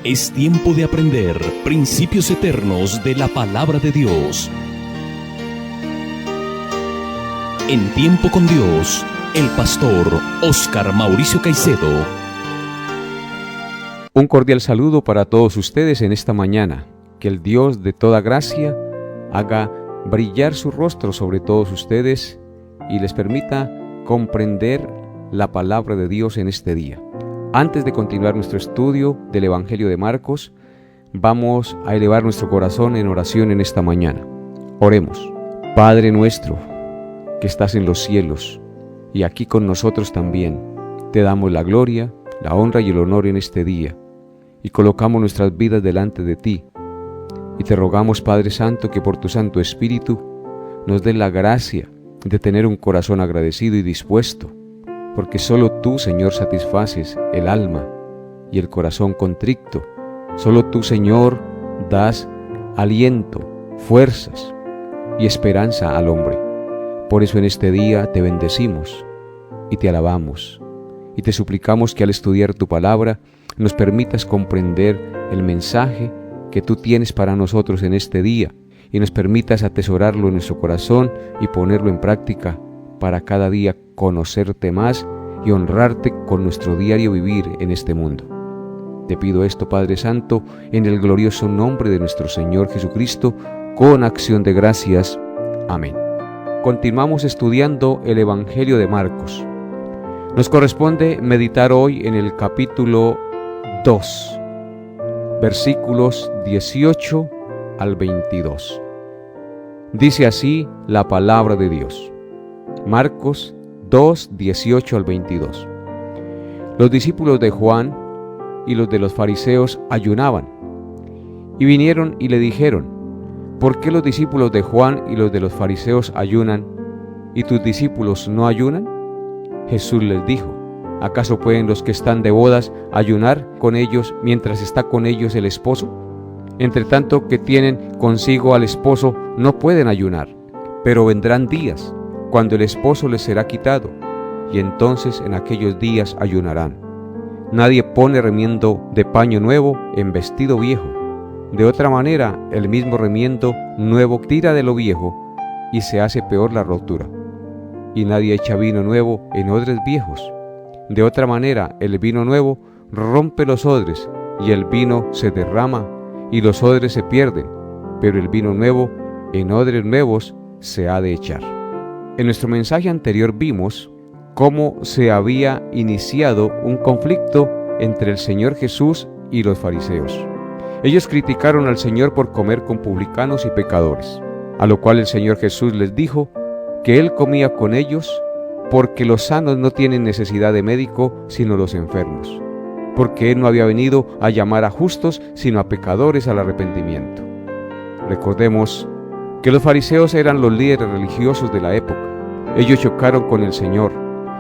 Es tiempo de aprender principios eternos de la palabra de Dios. En Tiempo con Dios, el pastor Óscar Mauricio Caicedo. Un cordial saludo para todos ustedes en esta mañana. Que el Dios de toda gracia haga brillar su rostro sobre todos ustedes y les permita comprender la palabra de Dios en este día. Antes de continuar nuestro estudio del Evangelio de Marcos, vamos a elevar nuestro corazón en oración en esta mañana. Oremos. Padre nuestro, que estás en los cielos y aquí con nosotros también, te damos la gloria, la honra y el honor en este día y colocamos nuestras vidas delante de ti. Y te rogamos, Padre Santo, que por tu Santo Espíritu nos des la gracia de tener un corazón agradecido y dispuesto, porque solo tú, Señor, satisfaces el alma y el corazón contrito. Solo tú, Señor, das aliento, fuerzas y esperanza al hombre. Por eso en este día te bendecimos y te alabamos y te suplicamos que al estudiar tu palabra nos permitas comprender el mensaje que tú tienes para nosotros en este día y nos permitas atesorarlo en nuestro corazón y ponerlo en práctica para cada día conocerte más y honrarte con nuestro diario vivir en este mundo. Te pido esto, Padre Santo, en el glorioso nombre de nuestro Señor Jesucristo, con acción de gracias. Amén. Continuamos estudiando el Evangelio de Marcos. Nos corresponde meditar hoy en el capítulo 2, versículos 18 al 22. Dice así la palabra de Dios. Marcos 2, 18 al 22. Los discípulos de Juan y los de los fariseos ayunaban, y vinieron y le dijeron: ¿por qué los discípulos de Juan y los de los fariseos ayunan, y tus discípulos no ayunan? Jesús les dijo: ¿acaso pueden los que están de bodas ayunar con ellos mientras está con ellos el esposo? Entre tanto que tienen consigo al esposo, no pueden ayunar. Pero vendrán días cuando el esposo les será quitado, y entonces en aquellos días ayunarán. Nadie pone remiendo de paño nuevo en vestido viejo. De otra manera, el mismo remiendo nuevo tira de lo viejo, y se hace peor la rotura. Y nadie echa vino nuevo en odres viejos. De otra manera, el vino nuevo rompe los odres, y el vino se derrama, y los odres se pierden, pero el vino nuevo en odres nuevos se ha de echar. En nuestro mensaje anterior vimos cómo se había iniciado un conflicto entre el Señor Jesús y los fariseos. Ellos criticaron al Señor por comer con publicanos y pecadores, a lo cual el Señor Jesús les dijo que Él comía con ellos porque los sanos no tienen necesidad de médico sino los enfermos, porque Él no había venido a llamar a justos sino a pecadores al arrepentimiento. Recordemos que los fariseos eran los líderes religiosos de la época. Ellos chocaron con el Señor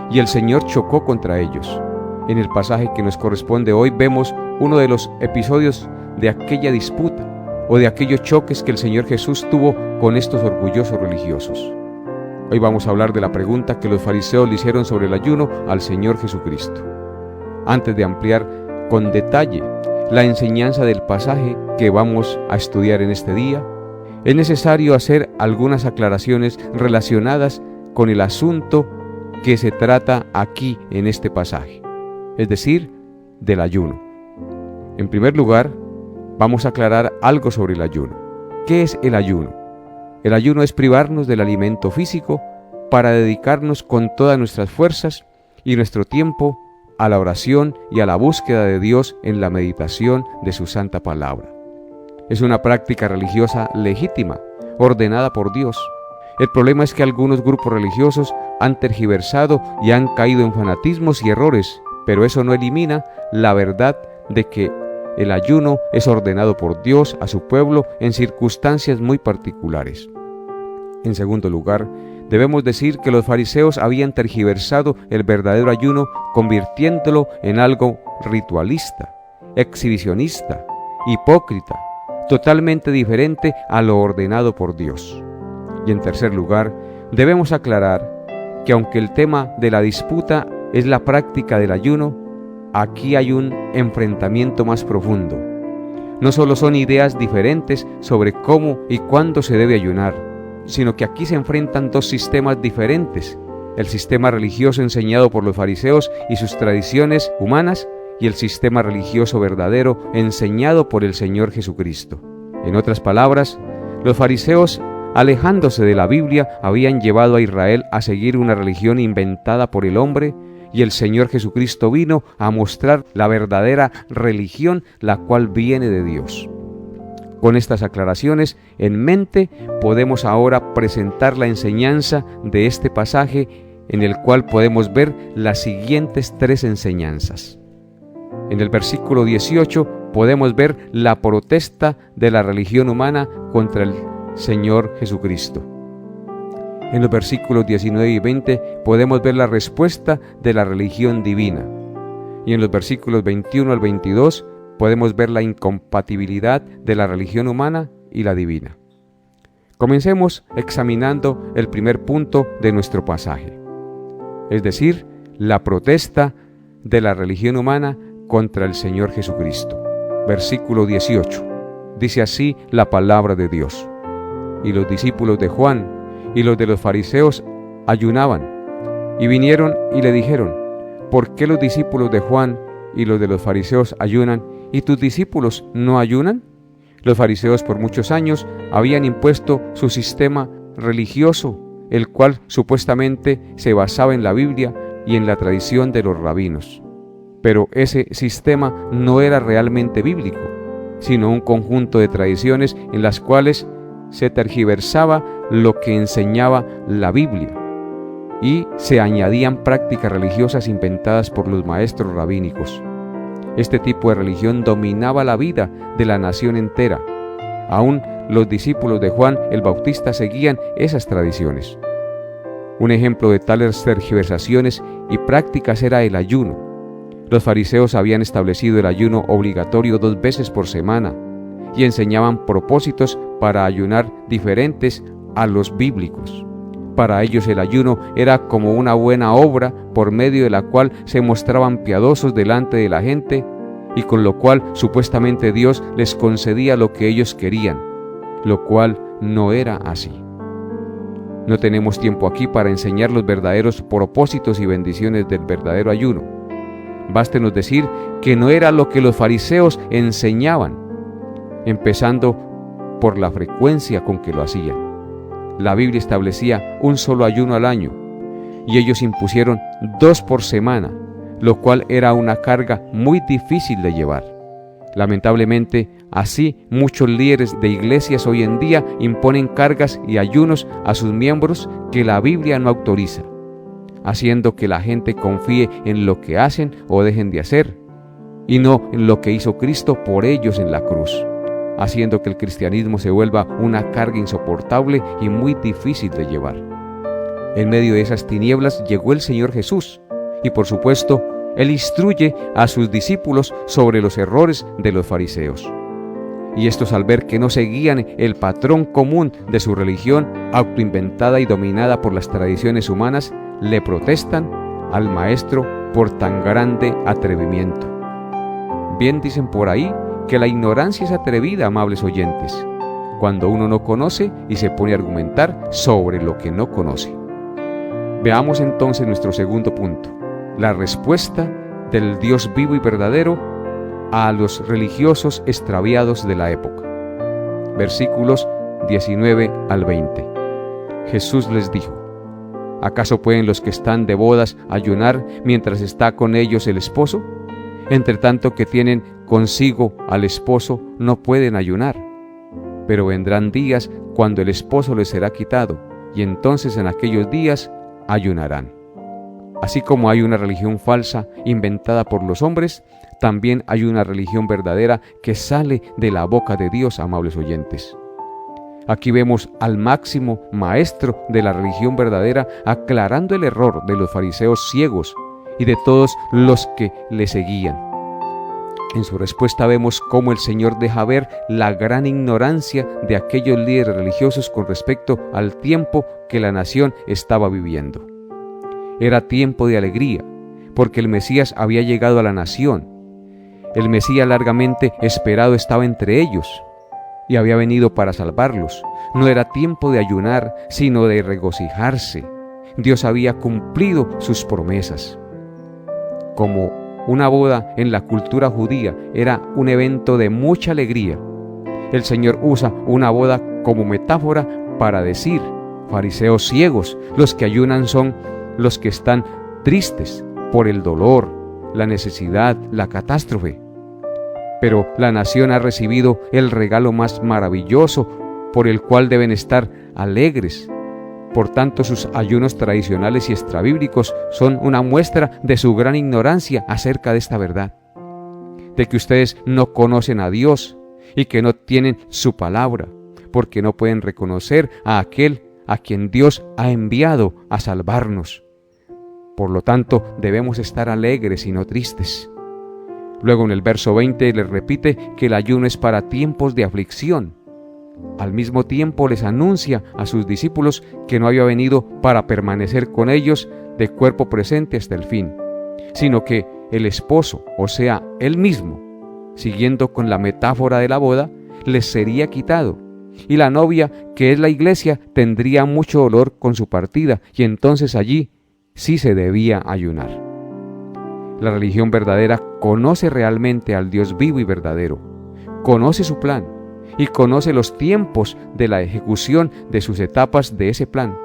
y el Señor chocó contra ellos. En el pasaje que nos corresponde hoy vemos uno de los episodios de aquella disputa o de aquellos choques que el Señor Jesús tuvo con estos orgullosos religiosos. Hoy vamos a hablar de la pregunta que los fariseos le hicieron sobre el ayuno al Señor Jesucristo. Antes de ampliar con detalle la enseñanza del pasaje que vamos a estudiar en este día, es necesario hacer algunas aclaraciones relacionadas con el asunto que se trata aquí en este pasaje, es decir, del ayuno. En primer lugar, vamos a aclarar algo sobre el ayuno. ¿Qué es el ayuno? El ayuno es privarnos del alimento físico para dedicarnos con todas nuestras fuerzas y nuestro tiempo a la oración y a la búsqueda de Dios en la meditación de su santa palabra. Es una práctica religiosa legítima, ordenada por Dios. El problema es que algunos grupos religiosos han tergiversado y han caído en fanatismos y errores, pero eso no elimina la verdad de que el ayuno es ordenado por Dios a su pueblo en circunstancias muy particulares. En segundo lugar, debemos decir que los fariseos habían tergiversado el verdadero ayuno, convirtiéndolo en algo ritualista, exhibicionista, hipócrita, totalmente diferente a lo ordenado por Dios. Y en tercer lugar, debemos aclarar que aunque el tema de la disputa es la práctica del ayuno, aquí hay un enfrentamiento más profundo, no solo son ideas diferentes sobre cómo y cuándo se debe ayunar, sino que aquí se enfrentan dos sistemas diferentes: el sistema religioso enseñado por los fariseos y sus tradiciones humanas, y el sistema religioso verdadero enseñado por el Señor Jesucristo. En otras palabras, los fariseos, alejándose de la Biblia, habían llevado a Israel a seguir una religión inventada por el hombre, y el Señor Jesucristo vino a mostrar la verdadera religión, la cual viene de Dios. Con estas aclaraciones en mente, podemos ahora presentar la enseñanza de este pasaje, en el cual podemos ver las siguientes tres enseñanzas. En el versículo 18 podemos ver la protesta de la religión humana contra el Señor Jesucristo. En los versículos 19 y 20 podemos ver la respuesta de la religión divina. Y en los versículos 21 al 22 podemos ver la incompatibilidad de la religión humana y la divina. Comencemos examinando el primer punto de nuestro pasaje, es decir, la protesta de la religión humana contra el Señor Jesucristo. Versículo 18. Dice así la palabra de Dios: y los discípulos de Juan y los de los fariseos ayunaban, y vinieron y le dijeron: ¿por qué los discípulos de Juan y los de los fariseos ayunan, y tus discípulos no ayunan? Los fariseos por muchos años habían impuesto su sistema religioso, el cual supuestamente se basaba en la Biblia y en la tradición de los rabinos. Pero ese sistema no era realmente bíblico, sino un conjunto de tradiciones en las cuales se tergiversaba lo que enseñaba la Biblia y se añadían prácticas religiosas inventadas por los maestros rabínicos. Este tipo de religión dominaba la vida de la nación entera. Aún los discípulos de Juan el Bautista seguían esas tradiciones. Un ejemplo de tales tergiversaciones y prácticas era el ayuno. Los fariseos habían establecido el ayuno obligatorio 2 veces por semana y enseñaban propósitos para ayunar diferentes a los bíblicos. Para ellos el ayuno era como una buena obra por medio de la cual se mostraban piadosos delante de la gente y con lo cual supuestamente Dios les concedía lo que ellos querían, lo cual no era así. No tenemos tiempo aquí para enseñar los verdaderos propósitos y bendiciones del verdadero ayuno. Bástenos decir que no era lo que los fariseos enseñaban, empezando por la frecuencia con que lo hacían. La Biblia establecía un solo ayuno al año, y ellos impusieron 2 por semana, lo cual era una carga muy difícil de llevar. Lamentablemente, así muchos líderes de iglesias hoy en día imponen cargas y ayunos a sus miembros que la Biblia no autoriza, haciendo que la gente confíe en lo que hacen o dejen de hacer, y no en lo que hizo Cristo por ellos en la cruz, haciendo que el cristianismo se vuelva una carga insoportable y muy difícil de llevar. En medio de esas tinieblas llegó el Señor Jesús, y por supuesto, Él instruye a sus discípulos sobre los errores de los fariseos. Y estos, al ver que no seguían el patrón común de su religión, autoinventada y dominada por las tradiciones humanas, le protestan al Maestro por tan grande atrevimiento. Bien dicen por ahí que la ignorancia es atrevida, amables oyentes, cuando uno no conoce y se pone a argumentar sobre lo que no conoce. Veamos entonces nuestro segundo punto: la respuesta del Dios vivo y verdadero a los religiosos extraviados de la época. Versículos 19 al 20. Jesús les dijo: ¿acaso pueden los que están de bodas ayunar mientras está con ellos el esposo? Entre tanto que tienen consigo al esposo, no pueden ayunar. Pero vendrán días cuando el esposo les será quitado, y entonces en aquellos días ayunarán. Así como hay una religión falsa inventada por los hombres, también hay una religión verdadera que sale de la boca de Dios, amables oyentes. Aquí vemos al máximo maestro de la religión verdadera aclarando el error de los fariseos ciegos y de todos los que le seguían. En su respuesta vemos cómo el Señor deja ver la gran ignorancia de aquellos líderes religiosos con respecto al tiempo que la nación estaba viviendo. Era tiempo de alegría, porque el Mesías había llegado a la nación. El Mesías largamente esperado estaba entre ellos y había venido para salvarlos. No era tiempo de ayunar, sino de regocijarse. Dios había cumplido sus promesas. Como una boda en la cultura judía era un evento de mucha alegría, el Señor usa una boda como metáfora para decir: fariseos ciegos, los que ayunan son los que están tristes por el dolor, la necesidad, la catástrofe. Pero la nación ha recibido el regalo más maravilloso por el cual deben estar alegres. Por tanto, sus ayunos tradicionales y extrabíblicos son una muestra de su gran ignorancia acerca de esta verdad, de que ustedes no conocen a Dios y que no tienen su palabra, porque no pueden reconocer a aquel a quien Dios ha enviado a salvarnos. Por lo tanto, debemos estar alegres y no tristes. Luego en el verso 20 les repite que el ayuno es para tiempos de aflicción. Al mismo tiempo les anuncia a sus discípulos que no había venido para permanecer con ellos de cuerpo presente hasta el fin, sino que el esposo, o sea, él mismo, siguiendo con la metáfora de la boda, les sería quitado, y la novia, que es la iglesia, tendría mucho dolor con su partida, y entonces allí sí se debía ayunar. La religión verdadera conoce realmente al Dios vivo y verdadero, conoce su plan y conoce los tiempos de la ejecución de sus etapas de ese plan.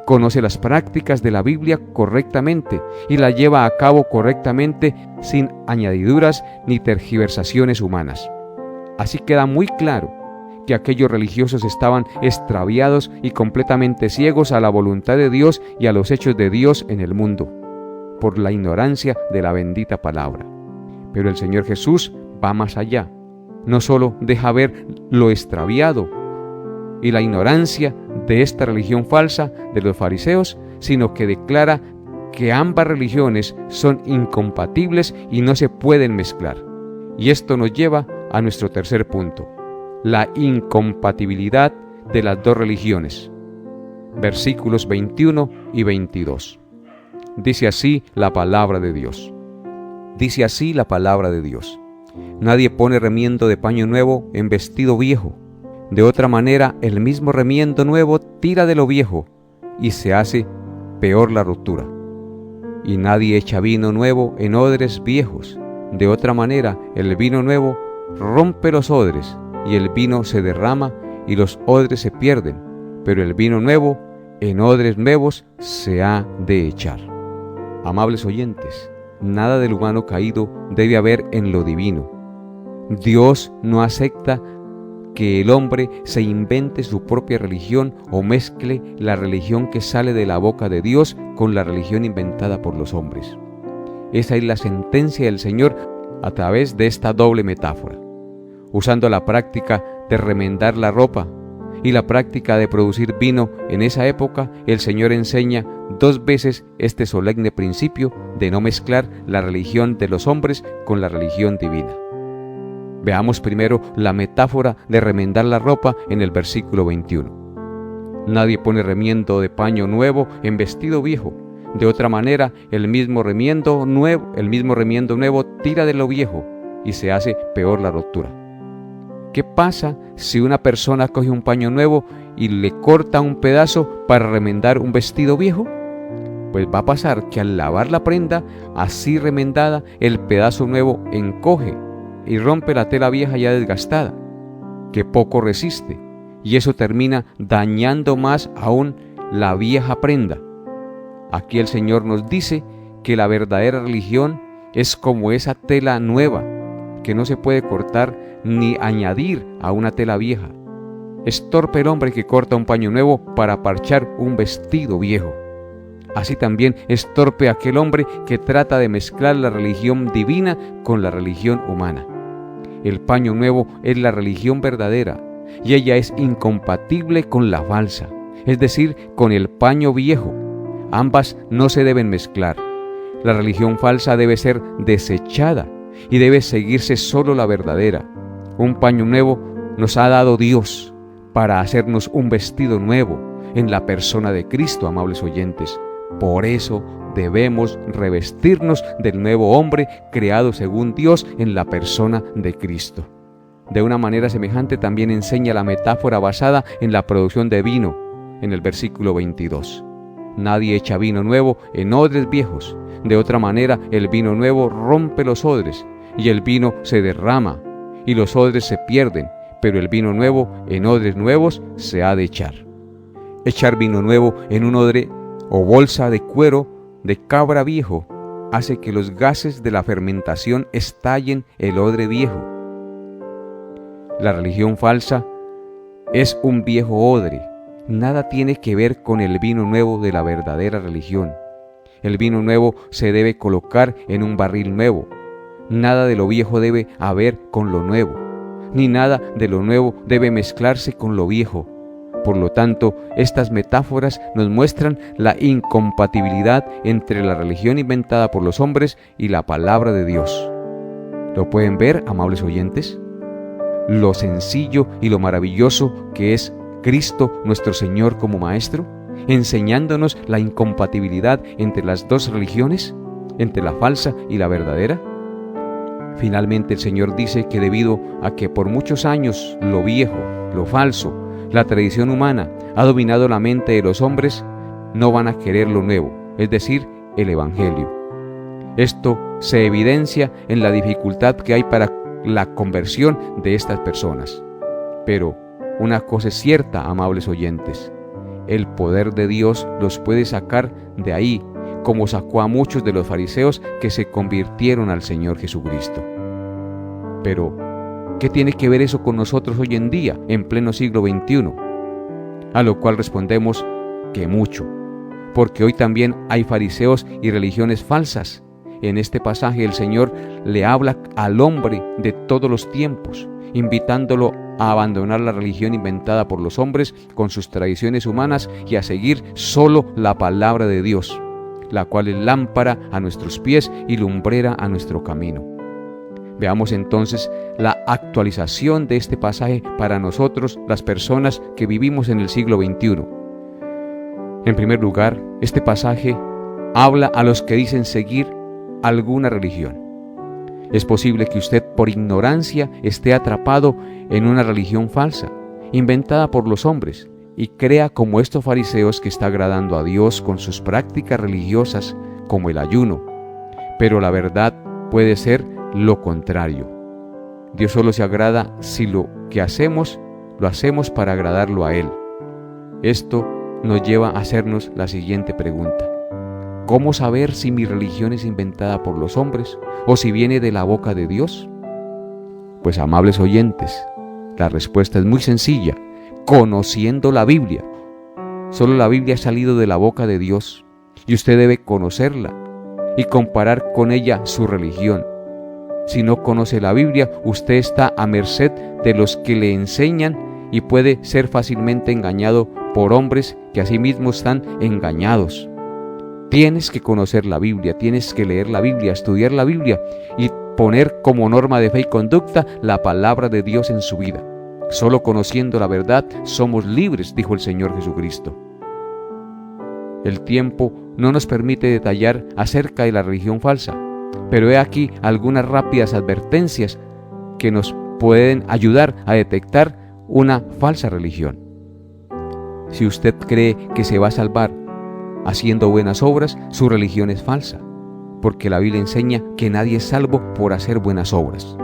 Conoce las prácticas de la Biblia correctamente y la lleva a cabo correctamente sin añadiduras ni tergiversaciones humanas. Así queda muy claro que aquellos religiosos estaban extraviados y completamente ciegos a la voluntad de Dios y a los hechos de Dios en el mundo, por la ignorancia de la bendita palabra. Pero el Señor Jesús va más allá. No solo deja ver lo extraviado y la ignorancia de esta religión falsa de los fariseos, sino que declara que ambas religiones son incompatibles y no se pueden mezclar. Y esto nos lleva a nuestro tercer punto: la incompatibilidad de las dos religiones. Versículos 21 y 22. Dice así la palabra de Dios. Dice así la palabra de Dios: nadie pone remiendo de paño nuevo en vestido viejo. De otra manera, el mismo remiendo nuevo tira de lo viejo y se hace peor la ruptura. Y nadie echa vino nuevo en odres viejos. De otra manera, el vino nuevo rompe los odres y el vino se derrama y los odres se pierden. Pero el vino nuevo en odres nuevos se ha de echar. Amables oyentes, nada del humano caído debe haber en lo divino. Dios no acepta que el hombre se invente su propia religión o mezcle la religión que sale de la boca de Dios con la religión inventada por los hombres. Esa es la sentencia del Señor a través de esta doble metáfora. Usando la práctica de remendar la ropa y la práctica de producir vino en esa época, el Señor enseña 2 veces este solemne principio de no mezclar la religión de los hombres con la religión divina. Veamos primero la metáfora de remendar la ropa en el versículo 21. Nadie pone remiendo de paño nuevo en vestido viejo. De otra manera, el mismo remiendo nuevo tira de lo viejo y se hace peor la ruptura. ¿Qué pasa si una persona coge un paño nuevo y le corta un pedazo para remendar un vestido viejo? Pues va a pasar que al lavar la prenda así remendada, el pedazo nuevo encoge y rompe la tela vieja ya desgastada, que poco resiste, y eso termina dañando más aún la vieja prenda. Aquí el Señor nos dice que la verdadera religión es como esa tela nueva, que no se puede cortar ni añadir a una tela vieja. Es torpe el hombre que corta un paño nuevo para parchar un vestido viejo. Así también es torpe aquel hombre que trata de mezclar la religión divina con la religión humana. El paño nuevo es la religión verdadera y ella es incompatible con la falsa, es decir, con el paño viejo. Ambas no se deben mezclar. La religión falsa debe ser desechada y debe seguirse solo la verdadera. Un paño nuevo nos ha dado Dios para hacernos un vestido nuevo en la persona de Cristo, amables oyentes. Por eso debemos revestirnos del nuevo hombre creado según Dios en la persona de Cristo. De una manera semejante también enseña la metáfora basada en la producción de vino, en el versículo 22. Nadie echa vino nuevo en odres viejos. De otra manera, el vino nuevo rompe los odres, y el vino se derrama, y los odres se pierden, pero el vino nuevo en odres nuevos se ha de echar. Echar vino nuevo en un odre o bolsa de cuero de cabra viejo hace que los gases de la fermentación estallen el odre viejo. La religión falsa es un viejo odre. Nada tiene que ver con el vino nuevo de la verdadera religión. El vino nuevo se debe colocar en un barril nuevo. Nada de lo viejo debe haber con lo nuevo, ni nada de lo nuevo debe mezclarse con lo viejo. Por lo tanto, estas metáforas nos muestran la incompatibilidad entre la religión inventada por los hombres y la palabra de Dios. ¿Lo pueden ver, amables oyentes? Lo sencillo y lo maravilloso que es Cristo nuestro Señor como Maestro, enseñándonos la incompatibilidad entre las dos religiones, entre la falsa y la verdadera. Finalmente el Señor dice que debido a que por muchos años lo viejo, lo falso, la tradición humana ha dominado la mente de los hombres, no van a querer lo nuevo, es decir, el Evangelio. Esto se evidencia en la dificultad que hay para la conversión de estas personas. Pero una cosa es cierta, amables oyentes, el poder de Dios los puede sacar de ahí, como sacó a muchos de los fariseos que se convirtieron al Señor Jesucristo. Pero, ¿qué tiene que ver eso con nosotros hoy en día, en pleno siglo XXI? A lo cual respondemos que mucho, porque hoy también hay fariseos y religiones falsas. En este pasaje el Señor le habla al hombre de todos los tiempos, invitándolo a abandonar la religión inventada por los hombres con sus tradiciones humanas y a seguir solo la palabra de Dios, la cual es lámpara a nuestros pies y lumbrera a nuestro camino. Veamos entonces la actualización de este pasaje para nosotros, las personas que vivimos en el siglo XXI. En primer lugar, este pasaje habla a los que dicen seguir alguna religión. Es posible que usted por ignorancia esté atrapado en una religión falsa, inventada por los hombres, y crea como estos fariseos que está agradando a Dios con sus prácticas religiosas como el ayuno. Pero la verdad puede ser lo contrario. Dios solo se agrada si lo que hacemos, lo hacemos para agradarlo a Él. Esto nos lleva a hacernos la siguiente pregunta: ¿cómo saber si mi religión es inventada por los hombres o si viene de la boca de Dios? Pues, amables oyentes, la respuesta es muy sencilla: conociendo la Biblia. Solo la Biblia ha salido de la boca de Dios y usted debe conocerla y comparar con ella su religión. Si no conoce la Biblia, usted está a merced de los que le enseñan y puede ser fácilmente engañado por hombres que asimismo están engañados. Tienes que conocer la Biblia, tienes que leer la Biblia, estudiar la Biblia y poner como norma de fe y conducta la palabra de Dios en su vida. Solo conociendo la verdad somos libres, dijo el Señor Jesucristo. El tiempo no nos permite detallar acerca de la religión falsa, pero he aquí algunas rápidas advertencias que nos pueden ayudar a detectar una falsa religión. Si usted cree que se va a salvar haciendo buenas obras, su religión es falsa, porque la Biblia enseña que nadie es salvo por hacer buenas obras.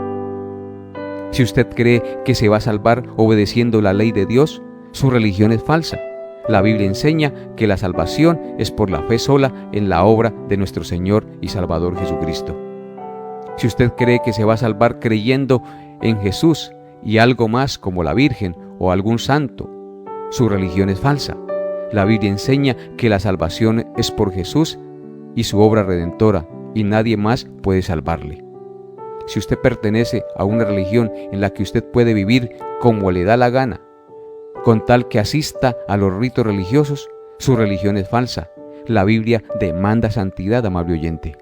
Si usted cree que se va a salvar obedeciendo la ley de Dios, su religión es falsa. La Biblia enseña que la salvación es por la fe sola en la obra de nuestro Señor y Salvador Jesucristo. Si usted cree que se va a salvar creyendo en Jesús y algo más como la Virgen o algún santo, su religión es falsa. La Biblia enseña que la salvación es por Jesús y su obra redentora, y nadie más puede salvarle. Si usted pertenece a una religión en la que usted puede vivir como le da la gana, con tal que asista a los ritos religiosos, su religión es falsa. La Biblia demanda santidad, amable oyente.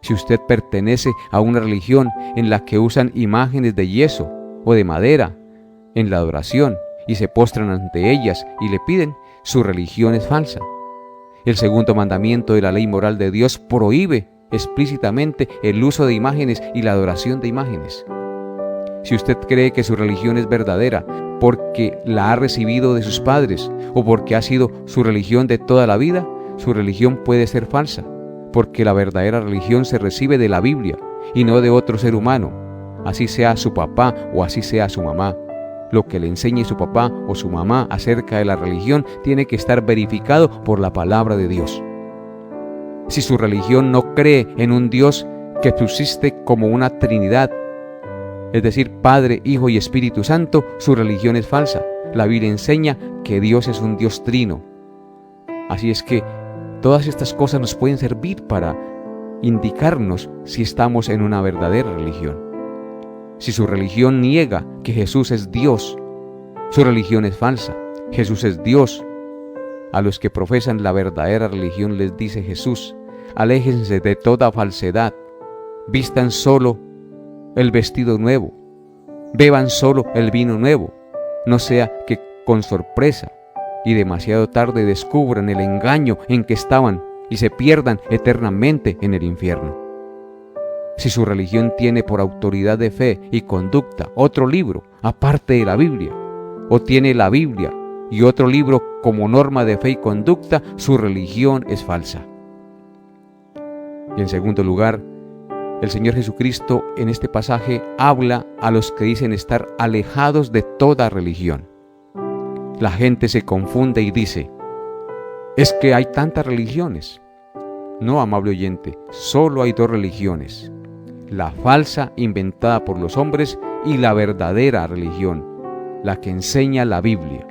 Si usted pertenece a una religión en la que usan imágenes de yeso o de madera en la adoración y se postran ante ellas y le piden, su religión es falsa. El segundo mandamiento de la ley moral de Dios prohíbe explícitamente el uso de imágenes y la adoración de imágenes. Si usted cree que su religión es verdadera porque la ha recibido de sus padres o porque ha sido su religión de toda la vida, su religión puede ser falsa, porque la verdadera religión se recibe de la Biblia y no de otro ser humano, así sea su papá o así sea su mamá. Lo que le enseñe su papá o su mamá acerca de la religión tiene que estar verificado por la palabra de Dios. Si su religión no cree en un Dios que subsiste como una Trinidad, es decir, Padre, Hijo y Espíritu Santo, su religión es falsa. La Biblia enseña que Dios es un Dios trino. Así es que todas estas cosas nos pueden servir para indicarnos si estamos en una verdadera religión. Si su religión niega que Jesús es Dios, su religión es falsa. Jesús es Dios. A los que profesan la verdadera religión les dice Jesús: aléjense de toda falsedad, vistan solo el vestido nuevo, beban solo el vino nuevo, no sea que con sorpresa y demasiado tarde descubran el engaño en que estaban y se pierdan eternamente en el infierno. Si su religión tiene por autoridad de fe y conducta otro libro aparte de la Biblia, o tiene la Biblia y otro libro como norma de fe y conducta, su religión es falsa. Y en segundo lugar, el Señor Jesucristo en este pasaje habla a los que dicen estar alejados de toda religión. La gente se confunde y dice: es que hay tantas religiones. No, amable oyente, solo hay dos religiones: la falsa inventada por los hombres y la verdadera religión, la que enseña la Biblia.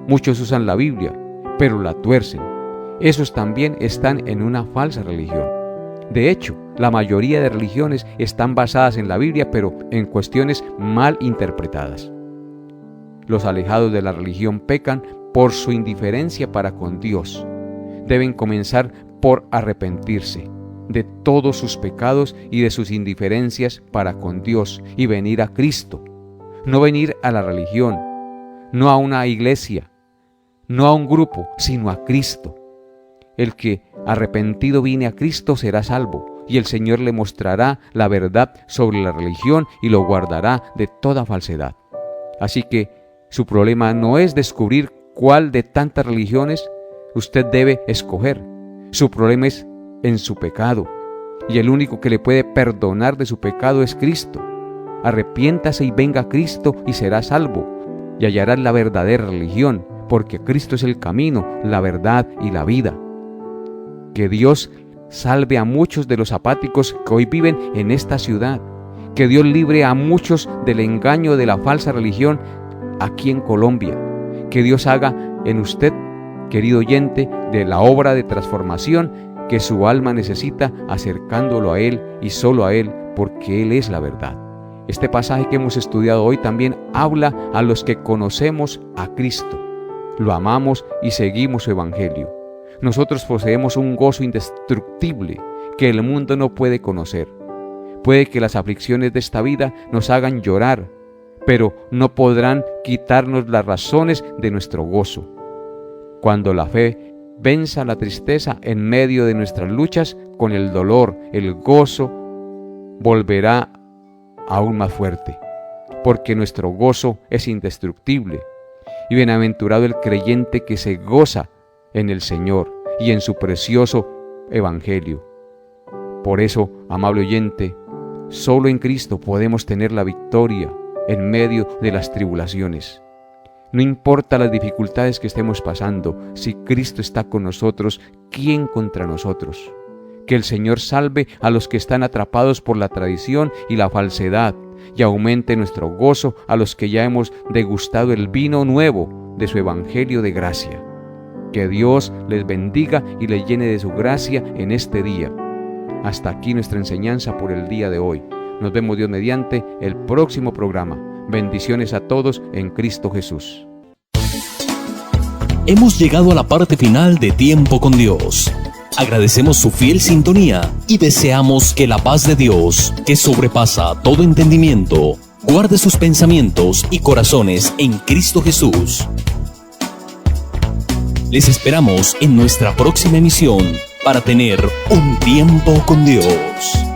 Muchos usan la Biblia, pero la tuercen. Esos también están en una falsa religión. De hecho, la mayoría de religiones están basadas en la Biblia, pero en cuestiones mal interpretadas. Los alejados de la religión pecan por su indiferencia para con Dios. Deben comenzar por arrepentirse de todos sus pecados y de sus indiferencias para con Dios y venir a Cristo. No venir a la religión, no a una iglesia, no a un grupo, sino a Cristo. El que arrepentido viene a Cristo será salvo, y el Señor le mostrará la verdad sobre la religión y lo guardará de toda falsedad. Así que su problema no es descubrir cuál de tantas religiones usted debe escoger. Su problema es en su pecado, y el único que le puede perdonar de su pecado es Cristo. Arrepiéntase y venga a Cristo y será salvo, y hallará la verdadera religión, porque Cristo es el camino, la verdad y la vida. Que Dios salve a muchos de los apáticos que hoy viven en esta ciudad. Que Dios libre a muchos del engaño de la falsa religión aquí en Colombia. Que Dios haga en usted, querido oyente, de la obra de transformación que su alma necesita, acercándolo a Él y solo a Él, porque Él es la verdad. Este pasaje que hemos estudiado hoy también habla a los que conocemos a Cristo, lo amamos y seguimos su evangelio. Nosotros poseemos un gozo indestructible que el mundo no puede conocer. Puede que las aflicciones de esta vida nos hagan llorar, pero no podrán quitarnos las razones de nuestro gozo. Cuando la fe venza la tristeza en medio de nuestras luchas, con el dolor, el gozo volverá aún más fuerte, porque nuestro gozo es indestructible. Y bienaventurado el creyente que se goza en el Señor y en su precioso evangelio. Por eso, amable oyente, solo en Cristo podemos tener la victoria en medio de las tribulaciones. No importa las dificultades que estemos pasando, si Cristo está con nosotros, ¿quién contra nosotros? Que el Señor salve a los que están atrapados por la tradición y la falsedad, y aumente nuestro gozo a los que ya hemos degustado el vino nuevo de su evangelio de gracia. Que Dios les bendiga y les llene de su gracia en este día. Hasta aquí nuestra enseñanza por el día de hoy. Nos vemos, Dios mediante, el próximo programa. Bendiciones a todos en Cristo Jesús. Hemos llegado a la parte final de Tiempo con Dios. Agradecemos su fiel sintonía y deseamos que la paz de Dios, que sobrepasa todo entendimiento, guarde sus pensamientos y corazones en Cristo Jesús. Les esperamos en nuestra próxima emisión para tener un tiempo con Dios.